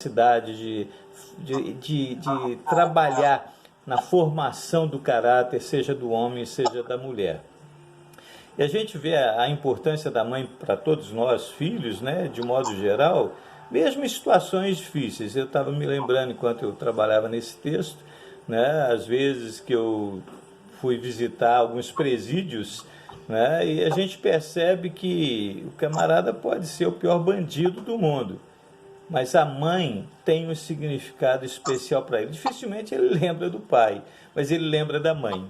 necessidade de trabalhar na formação do caráter, seja do homem, seja da mulher. E a gente vê a importância da mãe para todos nós, filhos, né, de modo geral, mesmo em situações difíceis. Eu estava me lembrando, enquanto eu trabalhava nesse texto, né, às vezes que eu fui visitar alguns presídios, né, e a gente percebe que o camarada pode ser o pior bandido do mundo, mas a mãe tem um significado especial para ele. Dificilmente ele lembra do pai, mas ele lembra da mãe,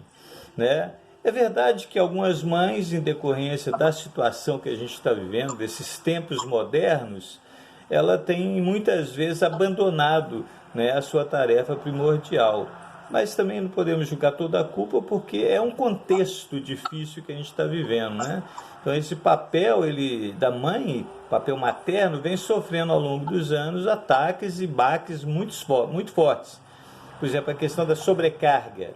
né? É verdade que algumas mães, em decorrência da situação que a gente está vivendo, desses tempos modernos, ela tem muitas vezes abandonado, né, a sua tarefa primordial. Mas também não podemos julgar toda a culpa, porque é um contexto difícil que a gente está vivendo, né? Então esse papel da mãe, papel materno, vem sofrendo ao longo dos anos ataques e baques muito fortes. Por exemplo, a questão da sobrecarga,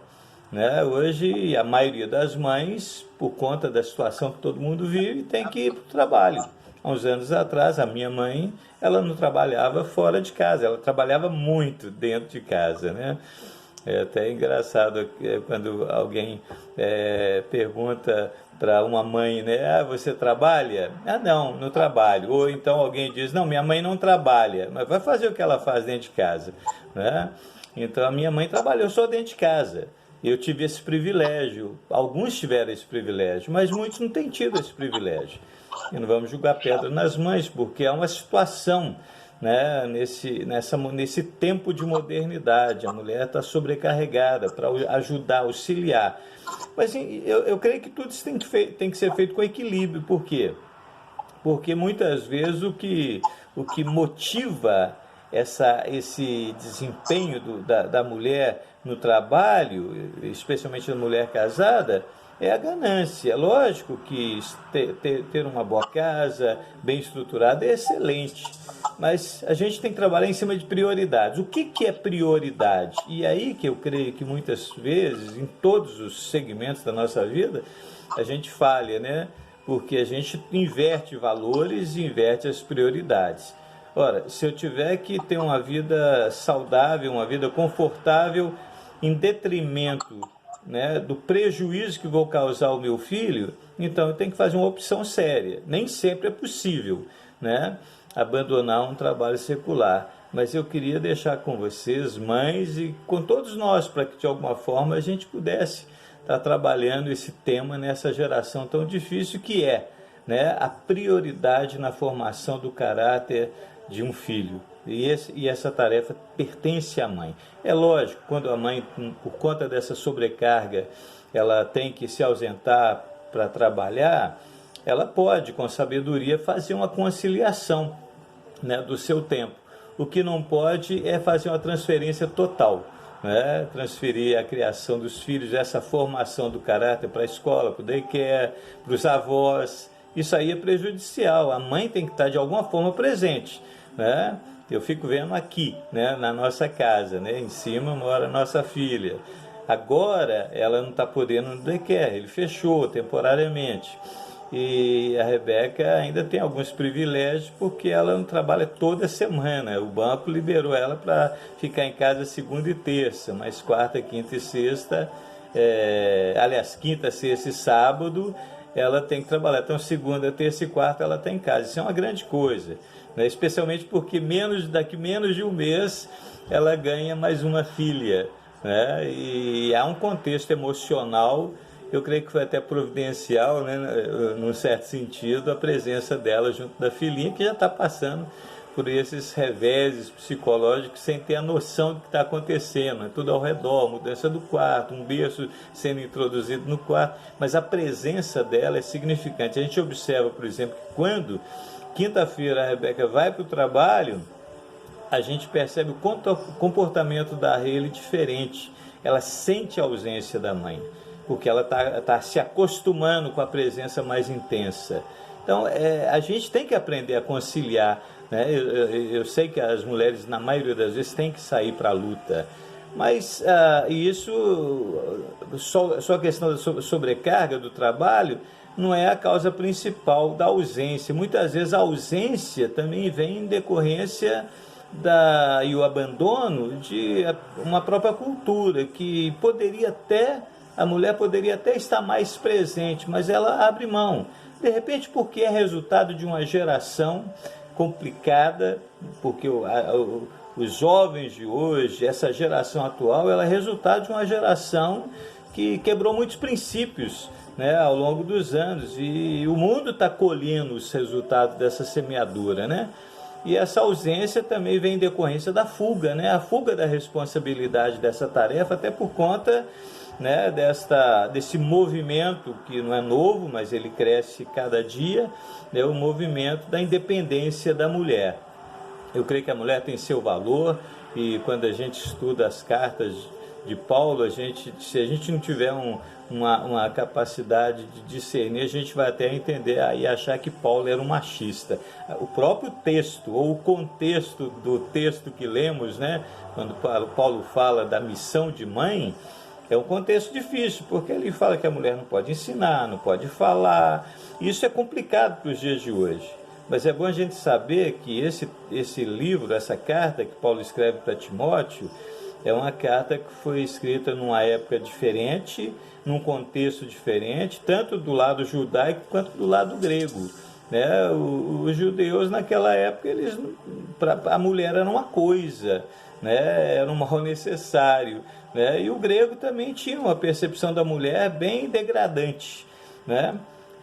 né? Hoje a maioria das mães, por conta da situação que todo mundo vive, tem que ir para o trabalho. Há uns anos atrás, a minha mãe, ela não trabalhava fora de casa, ela trabalhava muito dentro de casa, né? É até engraçado quando alguém pergunta para uma mãe, né? Ah, você trabalha? Ah, não trabalho. Ou então alguém diz, não, minha mãe não trabalha, mas vai fazer o que ela faz dentro de casa, né? Então a minha mãe trabalhou só dentro de casa. Eu tive esse privilégio, alguns tiveram esse privilégio, mas muitos não têm tido esse privilégio. E não vamos julgar pedra nas mães, porque é uma situação, né, nesse tempo de modernidade. A mulher está sobrecarregada para ajudar, auxiliar. Mas eu creio que tudo isso tem que ser feito com equilíbrio. Por quê? Porque muitas vezes o que motiva esse desempenho da mulher no trabalho, especialmente da mulher casada, é a ganância. Lógico que ter uma boa casa, bem estruturada, é excelente, mas a gente tem que trabalhar em cima de prioridades. O que é prioridade? E aí que eu creio que muitas vezes, em todos os segmentos da nossa vida, a gente falha, né? Porque a gente inverte valores e inverte as prioridades. Ora, se eu tiver que ter uma vida saudável, uma vida confortável, em detrimento, né, do prejuízo que vou causar ao meu filho, então eu tenho que fazer uma opção séria. Nem sempre é possível, né, abandonar um trabalho secular. Mas eu queria deixar com vocês, mães, e com todos nós, para que de alguma forma a gente pudesse estar trabalhando esse tema nessa geração tão difícil que é, né, a prioridade na formação do caráter de um filho. E essa tarefa pertence à mãe. É lógico, quando a mãe, por conta dessa sobrecarga, ela tem que se ausentar para trabalhar, ela pode, com sabedoria, fazer uma conciliação, né, do seu tempo. O que não pode é fazer uma transferência total, né? Transferir a criação dos filhos, essa formação do caráter para a escola, para o daycare, para os avós. Isso aí é prejudicial. A mãe tem que estar de alguma forma presente, né? Eu fico vendo aqui, né, na nossa casa, né, em cima mora a nossa filha. Agora ela não está podendo no daycare, ele fechou temporariamente. E a Rebeca ainda tem alguns privilégios porque ela não trabalha toda semana. O banco liberou ela para ficar em casa segunda e terça, mas quarta, quinta e sexta, aliás, quinta, sexta e sábado, ela tem que trabalhar. Então, segunda, terça e quarta ela está em casa. Isso é uma grande coisa, né? Especialmente porque daqui menos de um mês ela ganha mais uma filha, né? E há um contexto emocional, eu creio que foi até providencial, né, num certo sentido, a presença dela junto da filhinha, que já está passando por esses reveses psicológicos sem ter a noção do que está acontecendo, né? Tudo ao redor, mudança do quarto, um berço sendo introduzido no quarto, mas a presença dela é significante. A gente observa, por exemplo, que quando quinta-feira a Rebeca vai para o trabalho, a gente percebe o comportamento da Hayley diferente. Ela sente a ausência da mãe, porque ela está se acostumando com a presença mais intensa. Então, a gente tem que aprender a conciliar, né? Eu sei que as mulheres, na maioria das vezes, têm que sair para a luta, mas só a questão da sobrecarga do trabalho não é a causa principal da ausência. Muitas vezes a ausência também vem em decorrência e o abandono de uma própria cultura, que a mulher poderia até estar mais presente, mas ela abre mão. De repente, porque é resultado de uma geração complicada, porque os jovens de hoje, essa geração atual, ela é resultado de uma geração que quebrou muitos princípios, né, ao longo dos anos, e o mundo está colhendo os resultados dessa semeadura, né? E essa ausência também vem em decorrência da fuga, né? A fuga da responsabilidade dessa tarefa, até por conta, né, desse movimento que não é novo, mas ele cresce cada dia, né, o movimento da independência da mulher. Eu creio que a mulher tem seu valor, e quando a gente estuda as cartas de Paulo, se a gente não tiver uma capacidade de discernir, a gente vai até entender e achar que Paulo era um machista. O próprio texto, ou o contexto do texto que lemos, né, quando Paulo fala da missão de mãe, é um contexto difícil, porque ele fala que a mulher não pode ensinar, não pode falar. Isso é complicado para os dias de hoje. Mas é bom a gente saber que esse livro, essa carta que Paulo escreve para Timóteo, é uma carta que foi escrita numa época diferente, num contexto diferente, tanto do lado judaico quanto do lado grego, né? Os judeus naquela época, a mulher era uma coisa, né? Era um mal necessário, né? E o grego também tinha uma percepção da mulher bem degradante, né?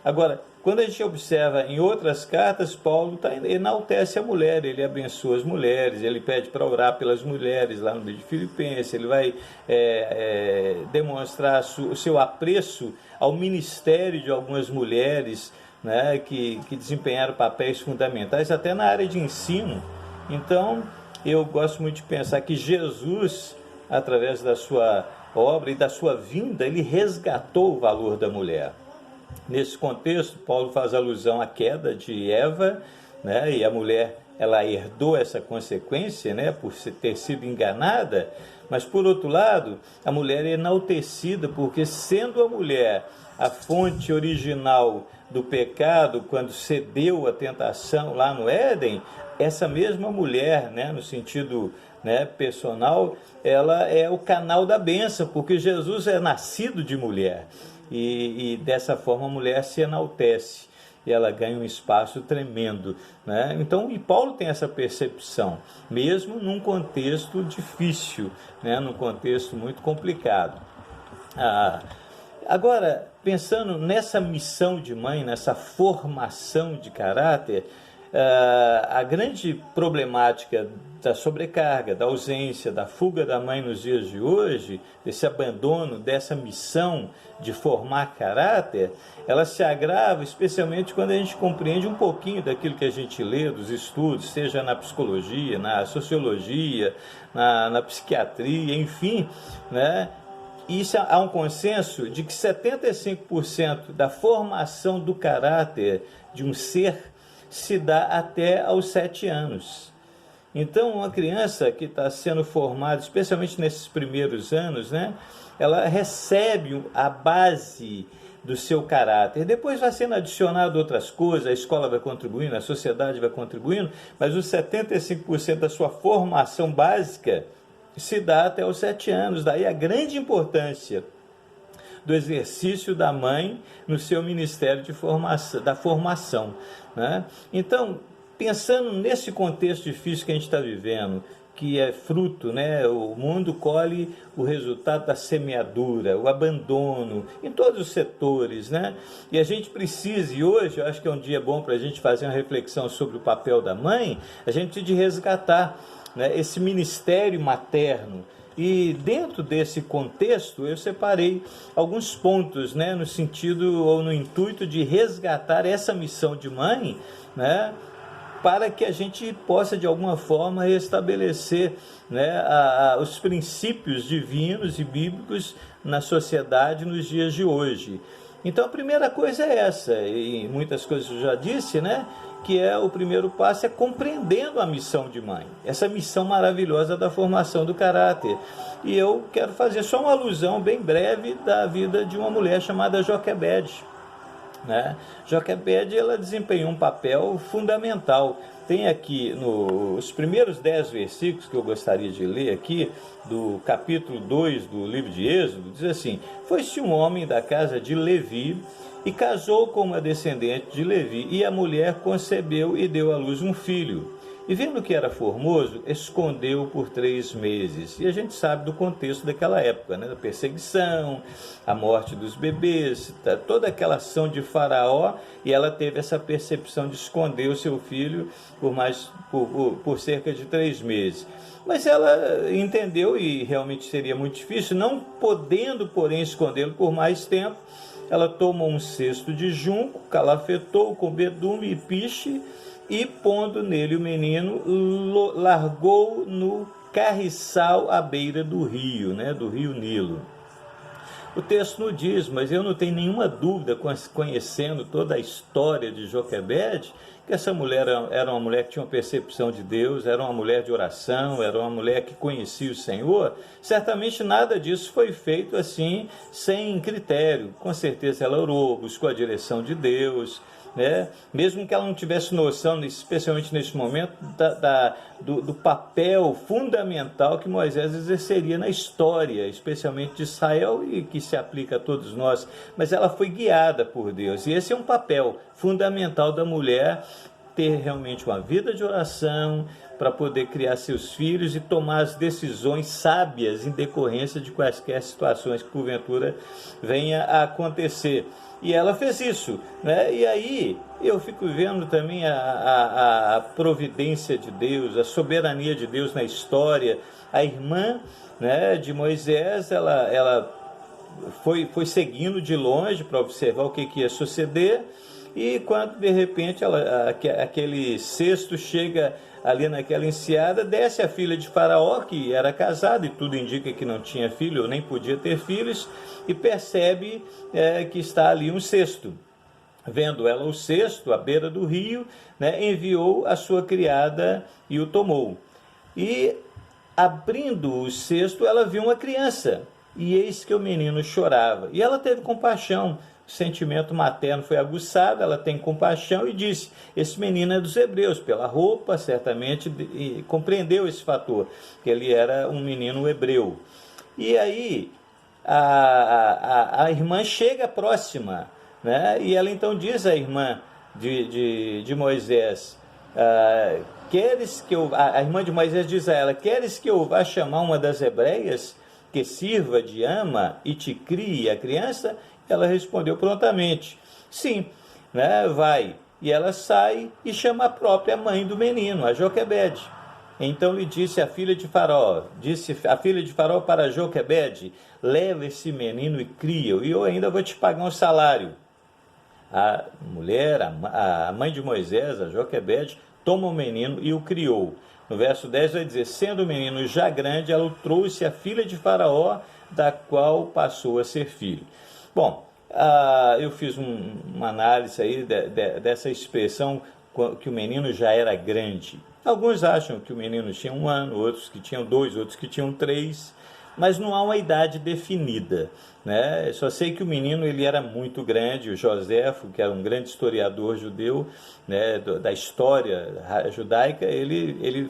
Agora, quando a gente observa em outras cartas, Paulo enaltece a mulher, ele abençoa as mulheres, ele pede para orar pelas mulheres lá no livro de Filipenses, ele vai demonstrar o seu apreço ao ministério de algumas mulheres, né, que desempenharam papéis fundamentais, até na área de ensino. Então, eu gosto muito de pensar que Jesus, através da sua obra e da sua vinda, ele resgatou o valor da mulher. Nesse contexto, Paulo faz alusão à queda de Eva, né? E a mulher, ela herdou essa consequência, né? Por ter sido enganada, mas por outro lado, a mulher é enaltecida, porque sendo a mulher a fonte original do pecado, quando cedeu à tentação lá no Éden, essa mesma mulher, né, no sentido, né, personal, ela é o canal da bênção, porque Jesus é nascido de mulher. E dessa forma a mulher se enaltece e ela ganha um espaço tremendo, né? Então, e Paulo tem essa percepção, mesmo num contexto difícil, né? Num contexto muito complicado. Agora, pensando nessa missão de mãe, nessa formação de caráter, a grande problemática da sobrecarga, da ausência, da fuga da mãe nos dias de hoje, desse abandono, dessa missão de formar caráter, ela se agrava especialmente quando a gente compreende um pouquinho daquilo que a gente lê, dos estudos, seja na psicologia, na sociologia, na psiquiatria, enfim, né? Isso, há um consenso de que 75% da formação do caráter de um ser se dá até aos 7 anos. Então, uma criança que está sendo formada, especialmente nesses primeiros anos, né, ela recebe a base do seu caráter. Depois vai sendo adicionado outras coisas, a escola vai contribuindo, a sociedade vai contribuindo, mas os 75% da sua formação básica se dá até os 7 anos. Daí a grande importância do exercício da mãe no seu ministério da formação, né? Então, pensando nesse contexto difícil que a gente está vivendo, que é fruto, né? O mundo colhe o resultado da semeadura, o abandono, em todos os setores, né? E a gente precisa, e hoje eu acho que é um dia bom para a gente fazer uma reflexão sobre o papel da mãe, a gente precisa de resgatar, né, esse ministério materno. E dentro desse contexto eu separei alguns pontos, né, no sentido ou no intuito de resgatar essa missão de mãe, né, para que a gente possa de alguma forma restabelecer, né, os princípios divinos e bíblicos na sociedade nos dias de hoje. Então a primeira coisa é essa, e muitas coisas eu já disse, né, que o primeiro passo é compreendendo a missão de mãe, essa missão maravilhosa da formação do caráter. E eu quero fazer só uma alusão bem breve da vida de uma mulher chamada Joquebede. né? Joquebede, ela desempenhou um papel fundamental. Tem aqui nos primeiros 10 versículos que eu gostaria de ler aqui, do capítulo 2 do livro de Êxodo, diz assim: foi-se um homem da casa de Levi e casou com uma descendente de Levi, e a mulher concebeu e deu à luz um filho. E vendo que era formoso, escondeu por 3 meses. E a gente sabe do contexto daquela época, né? Da perseguição, a morte dos bebês, toda aquela ação de Faraó, e ela teve essa percepção de esconder o seu filho por cerca de 3 meses. Mas ela entendeu, e realmente seria muito difícil, não podendo, porém, escondê-lo por mais tempo, ela tomou um cesto de junco, calafetou com bedume e piche, e pondo nele o menino, largou no carriçal à beira do rio, né, do rio Nilo. O texto não diz, mas eu não tenho nenhuma dúvida, conhecendo toda a história de Joquebede, que essa mulher era uma mulher que tinha uma percepção de Deus, era uma mulher de oração, era uma mulher que conhecia o Senhor. Certamente nada disso foi feito assim, sem critério. Com certeza ela orou, buscou a direção de Deus, né? Mesmo que ela não tivesse noção, especialmente nesse momento, do papel fundamental que Moisés exerceria na história, especialmente de Israel, e que se aplica a todos nós. Mas ela foi guiada por Deus, e esse é um papel fundamental da mulher, ter realmente uma vida de oração para poder criar seus filhos e tomar as decisões sábias em decorrência de quaisquer situações que porventura venha a acontecer. E ela fez isso, né? E aí eu fico vendo também a providência de Deus, a soberania de Deus na história. A irmã, né, de Moisés, ela foi seguindo de longe para observar o que ia suceder, e quando de repente aquele cesto chega ali naquela enseada, desce a filha de Faraó, que era casada, e tudo indica que não tinha filho, ou nem podia ter filhos, e percebe que está ali um cesto. Vendo ela o cesto à beira do rio, né, enviou a sua criada e o tomou. E abrindo o cesto, ela viu uma criança, e eis que o menino chorava. E ela teve compaixão, o sentimento materno foi aguçado, ela tem compaixão e disse: esse menino é dos hebreus. Pela roupa, certamente, e compreendeu esse fator, que ele era um menino hebreu. E aí a irmã chega próxima, né? E ela então diz à irmã de Moisés: queres que eu... A irmã de Moisés diz a ela: queres que eu vá chamar uma das hebreias que sirva de ama e te crie a criança? Ela respondeu prontamente: sim, né, vai. E ela sai e chama a própria mãe do menino, a Joquebede. Então lhe disse a filha de Faraó, para Joquebede: leva esse menino e cria-o, e eu ainda vou te pagar um salário. A mulher, a mãe de Moisés, a Joquebede, toma o menino e o criou. No verso 10 vai dizer: sendo o menino já grande, ela o trouxe à filha de Faraó, da qual passou a ser filho. Bom, eu fiz uma análise aí dessa expressão, que o menino já era grande. Alguns acham que o menino tinha 1 ano, outros que tinham 2, outros que tinham 3, mas não há uma idade definida, né? Eu só sei que o menino ele era muito grande. O Joséfo, que era um grande historiador judeu, né, da história judaica, ele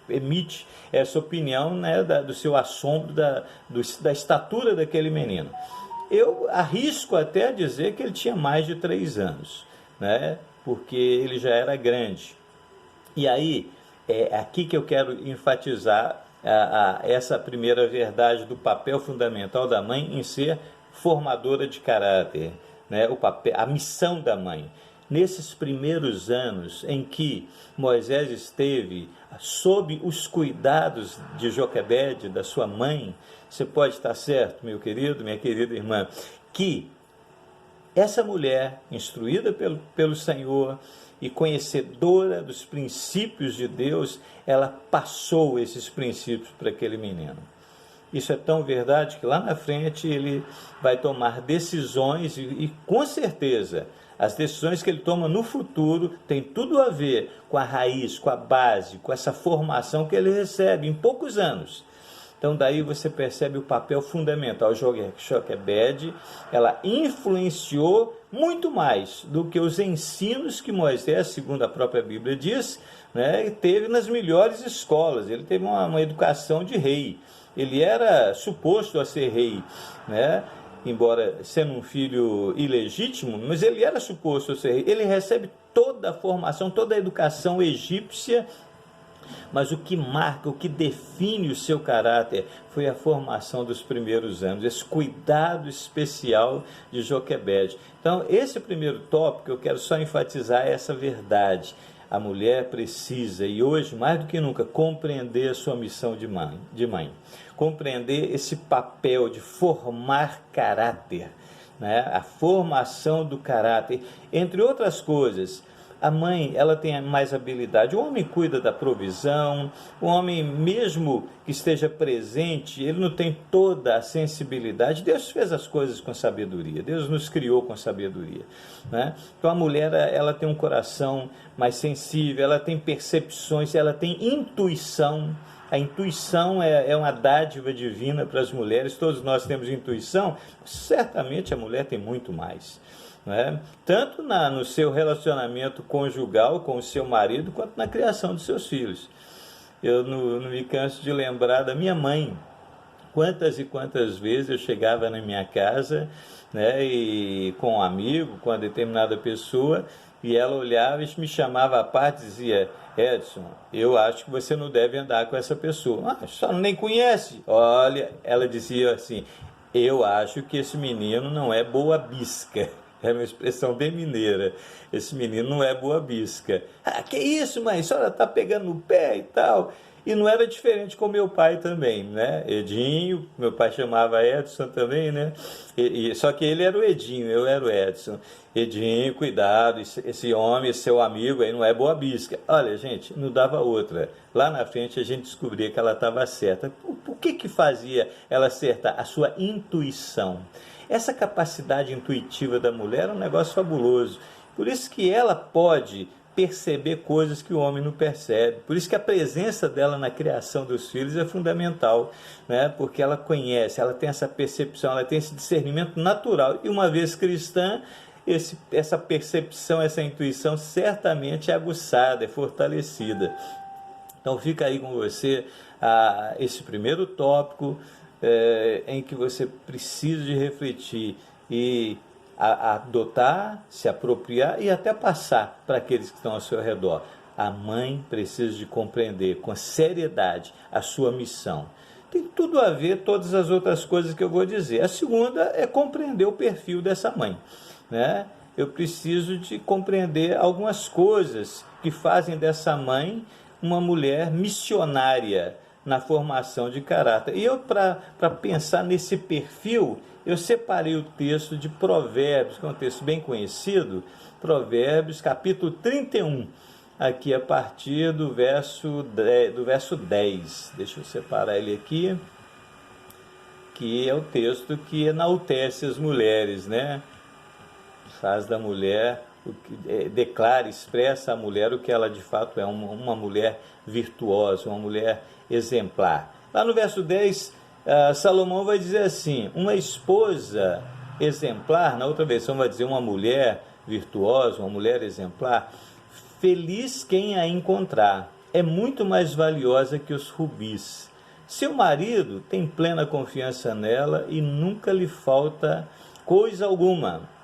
emite essa opinião, né, do seu assombro da estatura daquele menino. Eu arrisco até a dizer que ele tinha mais de 3 anos, né, porque ele já era grande. E aí, é aqui que eu quero enfatizar essa primeira verdade do papel fundamental da mãe em ser formadora de caráter, né, a missão da mãe. Nesses primeiros anos em que Moisés esteve sob os cuidados de Joquebede, da sua mãe, você pode estar certo, meu querido, minha querida irmã, que essa mulher, instruída pelo Senhor e conhecedora dos princípios de Deus, ela passou esses princípios para aquele menino. Isso é tão verdade que lá na frente ele vai tomar decisões e com certeza as decisões que ele toma no futuro têm tudo a ver com a raiz, com a base, com essa formação que ele recebe em poucos anos. Então daí você percebe o papel fundamental. Joquebede, ela influenciou muito mais do que os ensinos que Moisés, segundo a própria Bíblia diz, né, teve nas melhores escolas. Ele teve uma educação de rei, ele era suposto a ser rei, né? Embora sendo um filho ilegítimo, mas ele era suposto a ser rei. Ele recebe toda a formação, toda a educação egípcia, mas o que marca, o que define o seu caráter foi a formação dos primeiros anos, esse cuidado especial de Joquebede. Então, esse primeiro tópico, eu quero só enfatizar essa verdade. A mulher precisa, e hoje mais do que nunca, compreender a sua missão de mãe. Compreender esse papel de formar caráter, né? A formação do caráter, entre outras coisas. A mãe, ela tem mais habilidade. O homem cuida da provisão, o homem, mesmo que esteja presente, ele não tem toda a sensibilidade. Deus fez as coisas com sabedoria, Deus nos criou com sabedoria, né? Então a mulher, ela tem um coração mais sensível, ela tem percepções, ela tem intuição. A intuição é uma dádiva divina para as mulheres, todos nós temos intuição, certamente a mulher tem muito mais. Né? Tanto no seu relacionamento conjugal com o seu marido, quanto na criação dos seus filhos. Eu não me canso de lembrar da minha mãe. Quantas e quantas vezes eu chegava na minha casa, né, e com um amigo, com uma determinada pessoa, e ela olhava e me chamava à parte e dizia: Edson, eu acho que você não deve andar com essa pessoa. Ah, só nem conhece. Olha, ela dizia assim: eu acho que esse menino não é boa bisca. É uma expressão bem mineira. Esse menino não é boa bisca. Ah, que isso, mãe? A senhora está pegando no pé e tal. E não era diferente com meu pai também, né? Edinho, meu pai chamava Edson também, né? Só que ele era o Edinho, eu era o Edson. Edinho, cuidado, esse homem, esse seu amigo aí não é boa bisca. Olha, gente, não dava outra. Lá na frente a gente descobria que ela estava certa. O que fazia ela acertar? A sua intuição. Essa capacidade intuitiva da mulher é um negócio fabuloso. Por isso que ela pode perceber coisas que o homem não percebe. Por isso que a presença dela na criação dos filhos é fundamental, né? Porque ela conhece, ela tem essa percepção, ela tem esse discernimento natural. E uma vez cristã, essa percepção, essa intuição certamente é aguçada, é fortalecida. Então fica aí com você esse primeiro tópico, em que você precisa de refletir e adotar, se apropriar e até passar para aqueles que estão ao seu redor. A mãe precisa de compreender com seriedade a sua missão. Tem tudo a ver todas as outras coisas que eu vou dizer. A segunda é compreender o perfil dessa mãe, né? Eu preciso de compreender algumas coisas que fazem dessa mãe uma mulher missionária na formação de caráter. E eu, para pensar nesse perfil, eu separei o texto de Provérbios, que é um texto bem conhecido, Provérbios, capítulo 31, aqui a partir do verso 10. Deixa eu separar ele aqui, que é o texto que enaltece as mulheres, né? Faz da mulher, declara, expressa a mulher o que ela de fato é, uma mulher virtuosa, uma mulher exemplar. Lá no verso 10, Salomão vai dizer assim: uma esposa exemplar, na outra versão vai dizer uma mulher virtuosa, uma mulher exemplar, feliz quem a encontrar, é muito mais valiosa que os rubis. Seu marido tem plena confiança nela e nunca lhe falta coisa alguma.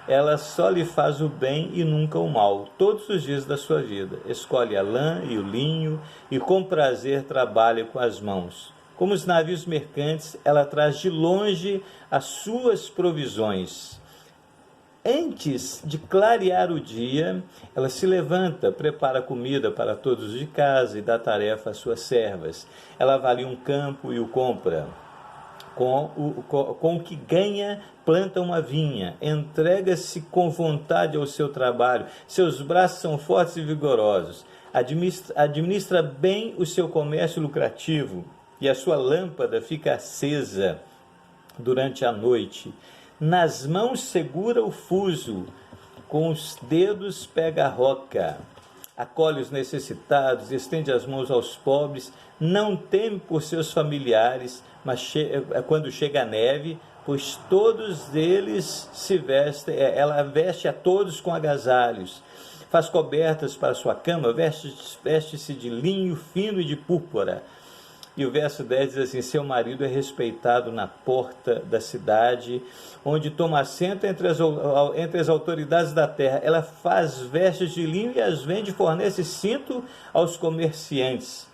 Ela só lhe faz o bem e nunca o mal, todos os dias da sua vida. Escolhe a lã e o linho e com prazer trabalha com as mãos. Como os navios mercantes, ela traz de longe as suas provisões. Antes de clarear o dia, ela se levanta, prepara comida para todos de casa e dá tarefa às suas servas. Ela avalia um campo e o compra. Com o que ganha, planta uma vinha, entrega-se com vontade ao seu trabalho, seus braços são fortes e vigorosos, administra bem o seu comércio lucrativo e a sua lâmpada fica acesa durante a noite. Nas mãos segura o fuso, com os dedos pega a roca. Acolhe os necessitados, estende as mãos aos pobres, não teme por seus familiares, mas quando chega a neve, pois todos eles se vestem, ela veste a todos com agasalhos, faz cobertas para sua cama, veste-se de linho fino e de púrpura. E o verso 10 diz assim: seu marido é respeitado na porta da cidade, onde toma assento entre as autoridades da terra. Ela faz vestes de linho e as vende, fornece cinto aos comerciantes.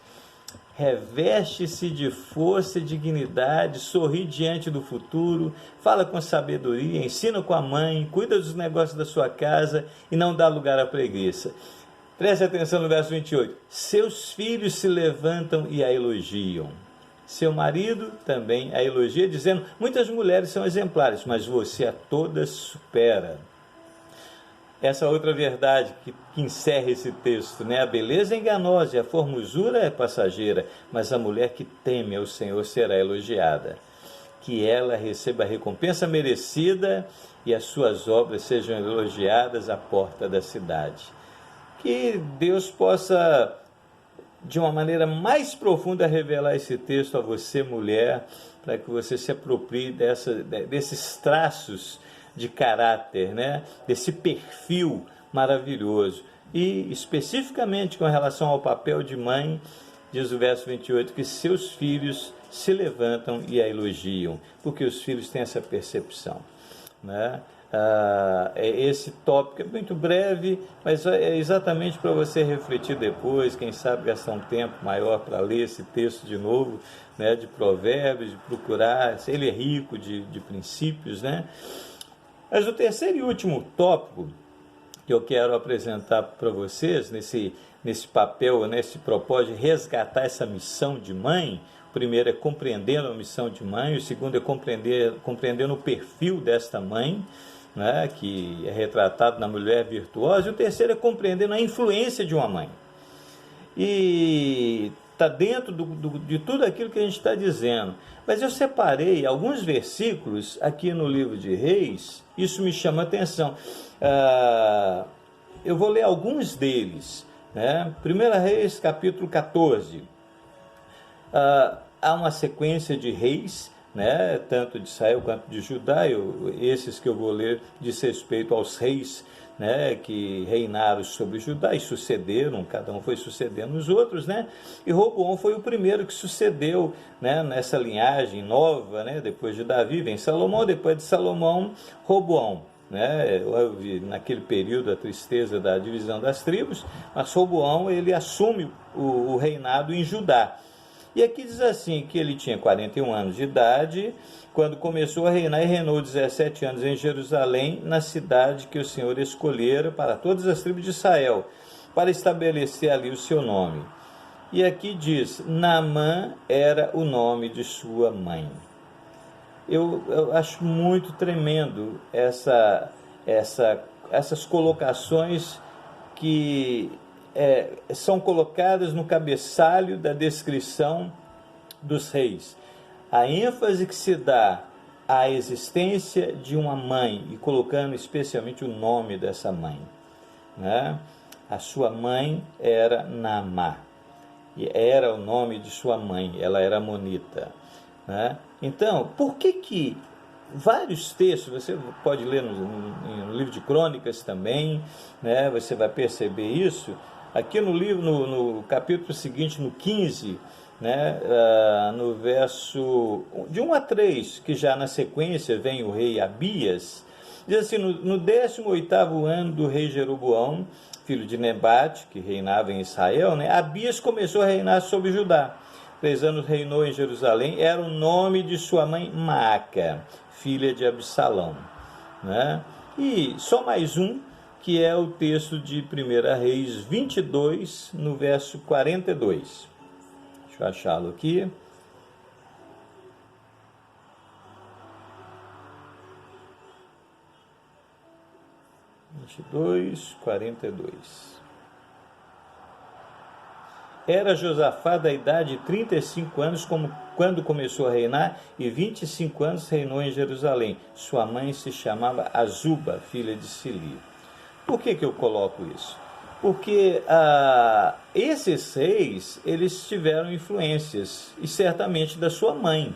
Reveste-se de força e dignidade, sorri diante do futuro, fala com sabedoria, ensina com a mãe, cuida dos negócios da sua casa e não dá lugar à preguiça. Preste atenção no verso 28. Seus filhos se levantam e a elogiam. Seu marido também a elogia, dizendo: muitas mulheres são exemplares, mas você a todas supera. Essa outra verdade que encerra esse texto, né? A beleza é enganosa e a formosura é passageira, mas a mulher que teme ao Senhor será elogiada. Que ela receba a recompensa merecida e as suas obras sejam elogiadas à porta da cidade. Que Deus possa, de uma maneira mais profunda, revelar esse texto a você, mulher, para que você se aproprie desses traços de caráter, né? Desse perfil maravilhoso. E, especificamente com relação ao papel de mãe, diz o verso 28, que seus filhos se levantam e a elogiam, porque os filhos têm essa percepção, né? Esse tópico é muito breve, mas é exatamente para você refletir depois, quem sabe gastar um tempo maior para ler esse texto de novo, né, de Provérbios, de procurar, ele é rico de princípios, né? Mas o terceiro e último tópico que eu quero apresentar para vocês, nesse papel, nesse propósito de resgatar essa missão de mãe. O primeiro é compreendendo a missão de mãe, o segundo é compreendendo o perfil desta mãe, né, que é retratado na mulher virtuosa, e o terceiro é compreendendo a influência de uma mãe. E está dentro de tudo aquilo que a gente está dizendo. Mas eu separei alguns versículos aqui no livro de Reis, isso me chama a atenção. Eu vou ler alguns deles, né? 1 Reis, capítulo 14. Há uma sequência de reis, né, tanto de Israel quanto de Judá. Esses que eu vou ler diz respeito aos reis, né, que reinaram sobre Judá e sucederam, cada um foi sucedendo os outros, né? E Roboão foi o primeiro que sucedeu, né, nessa linhagem nova, né, depois de Davi vem Salomão, depois de Salomão, Roboão, né? Houve naquele período a tristeza da divisão das tribos, mas Roboão ele assume o reinado em Judá. E aqui diz assim, que ele tinha 41 anos de idade, quando começou a reinar, e reinou 17 anos em Jerusalém, na cidade que o Senhor escolhera para todas as tribos de Israel, para estabelecer ali o seu nome. E aqui diz, Naamã era o nome de sua mãe. Eu acho muito tremendo essas colocações que são colocadas no cabeçalho da descrição dos reis. A ênfase que se dá à existência de uma mãe, e colocando especialmente o nome dessa mãe, né? A sua mãe era Naamá, e era o nome de sua mãe, ela era amonita, né? Então, por que vários textos, você pode ler no livro de Crônicas também, né? Você vai perceber isso. Aqui no livro, no capítulo seguinte, no 15, né, no verso de 1 a 3, que já na sequência vem o rei Abias, diz assim, no 18º ano do rei Jeroboão, filho de Nebate, que reinava em Israel, né, Abias começou a reinar sobre Judá. 3 anos reinou em Jerusalém, era o nome de sua mãe Maaca, filha de Absalão, né? E só mais um, que é o texto de 1 Reis 22, no verso 42. Deixa eu achá-lo aqui. (22, 42). Era Josafá da idade de 35 anos quando começou a reinar, e 25 anos reinou em Jerusalém. Sua mãe se chamava Azuba, filha de Sili. Por que eu coloco isso? Porque esses reis, eles tiveram influências, e certamente da sua mãe.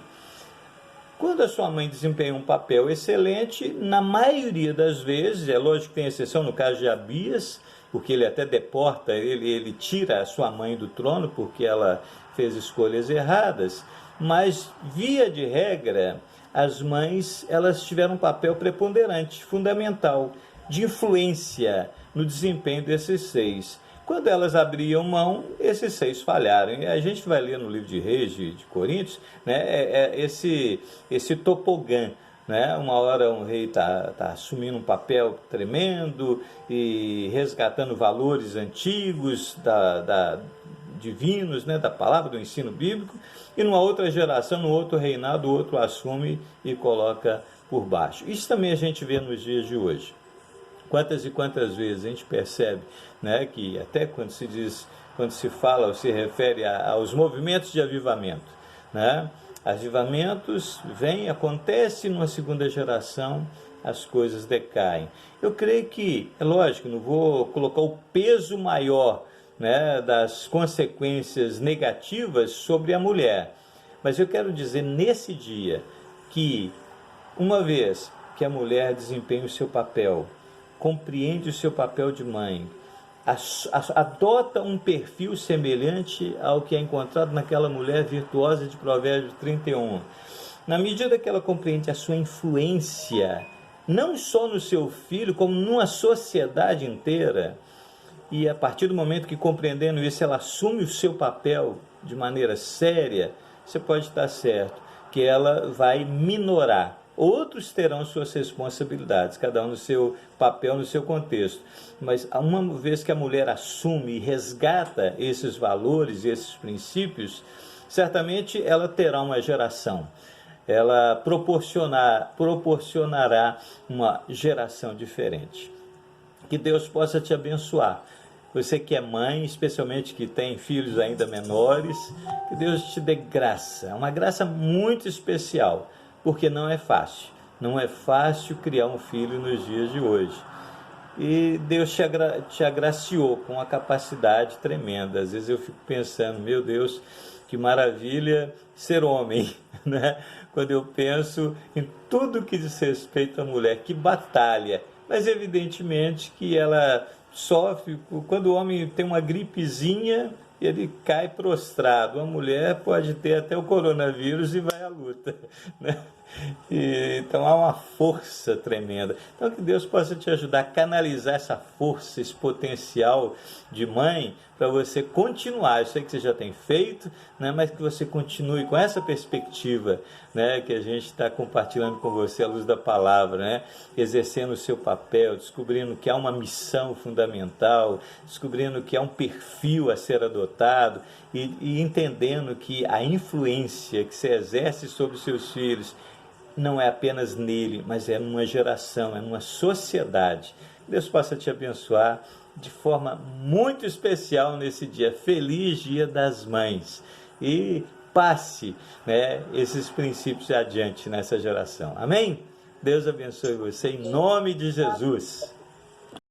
Quando a sua mãe desempenha um papel excelente, na maioria das vezes, é lógico que tem exceção no caso de Abias, porque ele até deporta, ele tira a sua mãe do trono porque ela fez escolhas erradas, mas via de regra, as mães elas tiveram um papel preponderante, fundamental, de influência no desempenho desses 6. Quando elas abriam mão, esses 6 falharam. E a gente vai ler no livro de Reis, de Coríntios, né, esse topogã. Né? Uma hora um rei está assumindo um papel tremendo e resgatando valores antigos divinos, né? Da palavra, do ensino bíblico, e numa outra geração, no outro reinado, o outro assume e coloca por baixo. Isso também a gente vê nos dias de hoje. Quantas e quantas vezes a gente percebe, né, que até quando se fala ou se refere aos movimentos de avivamento, né? Avivamentos vêm, acontece numa segunda geração, as coisas decaem. Eu creio que, é lógico, não vou colocar o peso maior, né, das consequências negativas sobre a mulher, mas eu quero dizer nesse dia que, uma vez que a mulher desempenha o seu papel, compreende o seu papel de mãe, adota um perfil semelhante ao que é encontrado naquela mulher virtuosa de Provérbios 31. Na medida que ela compreende a sua influência, não só no seu filho, como numa sociedade inteira, e a partir do momento que, compreendendo isso, ela assume o seu papel de maneira séria, você pode estar certo que ela vai minorar. Outros terão suas responsabilidades, cada um no seu papel, no seu contexto. Mas uma vez que a mulher assume e resgata esses valores, esses princípios, certamente ela terá uma geração. Ela proporcionará uma geração diferente. Que Deus possa te abençoar. Você que é mãe, especialmente que tem filhos ainda menores, que Deus te dê graça, uma graça muito especial. Porque não é fácil. Não é fácil criar um filho nos dias de hoje. E Deus te agraciou com uma capacidade tremenda. Às vezes eu fico pensando, meu Deus, que maravilha ser homem, né? Quando eu penso em tudo que diz respeito à mulher, que batalha. Mas evidentemente que ela sofre, quando o homem tem uma gripezinha, ele cai prostrado. A mulher pode ter até o coronavírus e vai à luta, né? Então há uma força tremenda. Então que Deus possa te ajudar a canalizar essa força, esse potencial de mãe, para você continuar. Eu sei que você já tem feito, né? Mas que você continue com essa perspectiva, né? Que a gente está compartilhando com você à luz da palavra, né? Exercendo o seu papel, descobrindo que há uma missão fundamental, descobrindo que há um perfil a ser adotado e entendendo que a influência que você exerce sobre os seus filhos não é apenas nele, mas é numa geração, é numa sociedade. Deus possa te abençoar de forma muito especial nesse dia. Feliz Dia das Mães. E passe, né, esses princípios adiante nessa geração. Amém? Deus abençoe você em nome de Jesus.